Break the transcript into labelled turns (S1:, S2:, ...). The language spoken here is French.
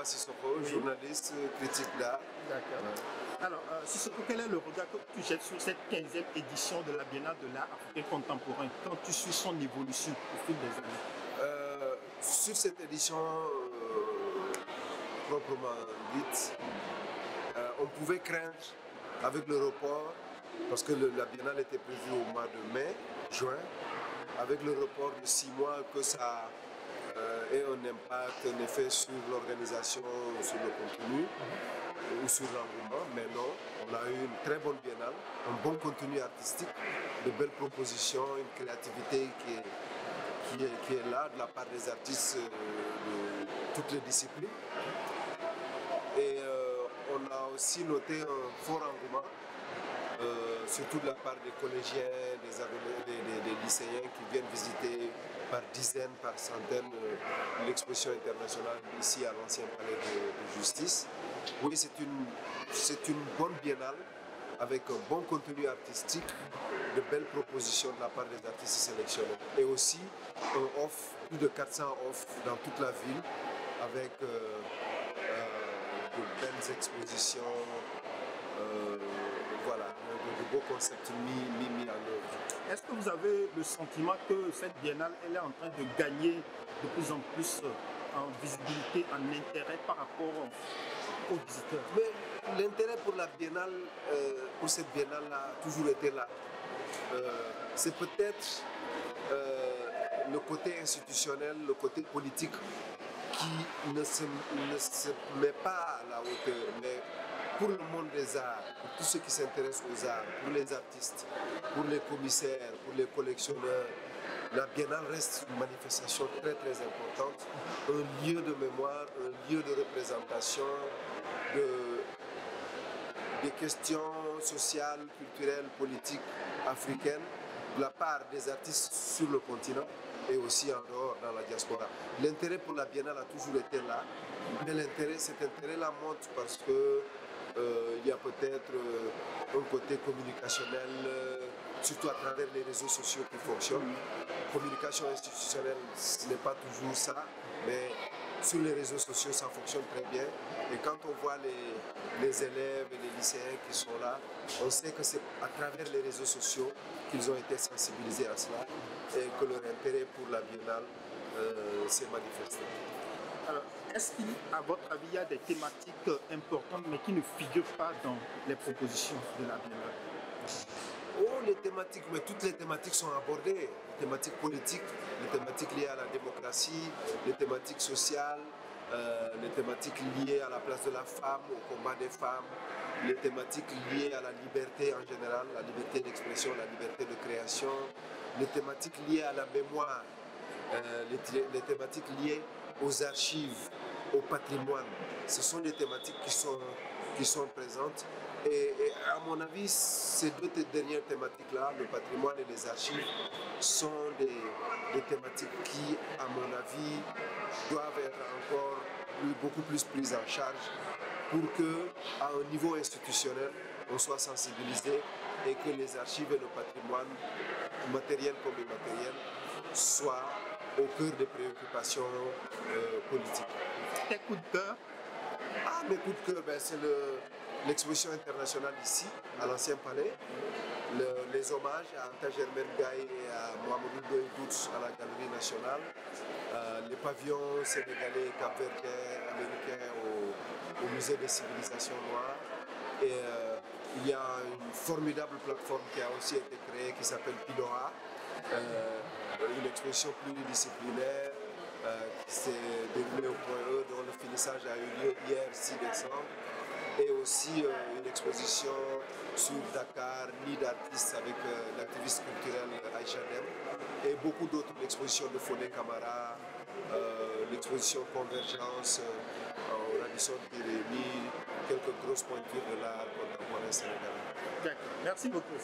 S1: Moustapha Sissoko, journaliste, critique d'art.
S2: D'accord. Alors, Sissoko, quel est le regard que tu jettes sur cette 15e édition de la Biennale de l'art africain contemporain quand tu suis son évolution au fil des années?
S1: Sur cette édition proprement dite, on pouvait craindre avec le report, parce que la Biennale était prévue au mois de mai, juin, avec le report de 6 mois, que ça ait un impact, un effet sur l'organisation, sur le contenu ou sur l'engouement. Mais non, on a eu une très bonne Biennale, un bon contenu artistique, de belles propositions, une créativité qui est là de la part des artistes de toutes les disciplines. Et on a aussi noté un fort engouement, surtout de la part des collégiens, des lycéens qui viennent visiter par dizaines, par centaines l'exposition internationale ici à l'ancien palais de justice. Oui, c'est une bonne biennale avec un bon contenu artistique, de belles propositions de la part des artistes sélectionnés. Et aussi un off, plus de 400 offres dans toute la ville, avec de belles expositions, voilà, de beaux concepts mis en œuvre.
S2: Est-ce que vous avez le sentiment que cette biennale elle est en train de gagner de plus en plus en visibilité, en intérêt par rapport aux visiteurs?
S1: Mais l'intérêt pour la biennale, pour cette biennale-là, a toujours été là. C'est peut-être le côté institutionnel, le côté politique qui ne se met pas à la hauteur. Mais pour le monde des arts, pour tous ceux qui s'intéressent aux arts, pour les artistes, pour les commissaires, pour les collectionneurs, la biennale reste une manifestation très très importante, un lieu de mémoire, un lieu de représentation des questions sociales, culturelles, politiques africaines de la part des artistes sur le continent et aussi en dehors dans la diaspora. L'intérêt pour la biennale a toujours été là, mais cet intérêt-là monte parce que il y a peut-être un côté communicationnel, surtout à travers les réseaux sociaux qui fonctionnent. Communication institutionnelle, ce n'est pas toujours ça, mais sur les réseaux sociaux, ça fonctionne très bien. Et quand on voit les élèves et les lycéens qui sont là, on sait que c'est à travers les réseaux sociaux qu'ils ont été sensibilisés à cela et que leur intérêt pour la biennale s'est manifesté.
S2: Alors, est-ce qu'à votre avis, il y a des thématiques importantes mais qui ne figurent pas dans les propositions de la biennale?
S1: Oh, les thématiques, mais toutes les thématiques sont abordées. Les thématiques politiques, les thématiques liées à la démocratie, les thématiques sociales, les thématiques liées à la place de la femme, au combat des femmes, les thématiques liées à la liberté en général, la liberté d'expression, la liberté de création, les thématiques liées à la mémoire, les thématiques liées aux archives, au patrimoine. Ce sont des thématiques qui sont présentes. Et à mon avis, ces deux dernières thématiques-là, le patrimoine et les archives, sont des thématiques qui, à mon avis, doivent être encore beaucoup plus prises en charge pour que, à un niveau institutionnel, on soit sensibilisé et que les archives et le patrimoine, matériel comme immatériel, soient au cœur des préoccupations politiques.
S2: Tes coups de cœur?
S1: Ah, mes coups de cœur, ben, c'est l'exposition internationale ici, à l'Ancien Palais, les hommages à Anta Germaine Gaye et à Mohamedou Ndoye Douts à la Galerie nationale, les pavillons sénégalais, capverdiens, américains au Musée des civilisations noires. Et il y a une formidable plateforme qui a aussi été créée qui s'appelle Pidoa, une exposition pluridisciplinaire qui s'est déroulée au point E, dont le finissage a eu lieu hier 6 décembre. Et aussi une exposition sur Dakar, nid d'artistes avec l'activiste culturel Aïcha Dem, et beaucoup d'autres, l'exposition de Fodé Camara, l'exposition Convergence, Radisson Pirelli, quelques grosses pointures de l'art contemporain sénégalais.
S2: D'accord, merci beaucoup.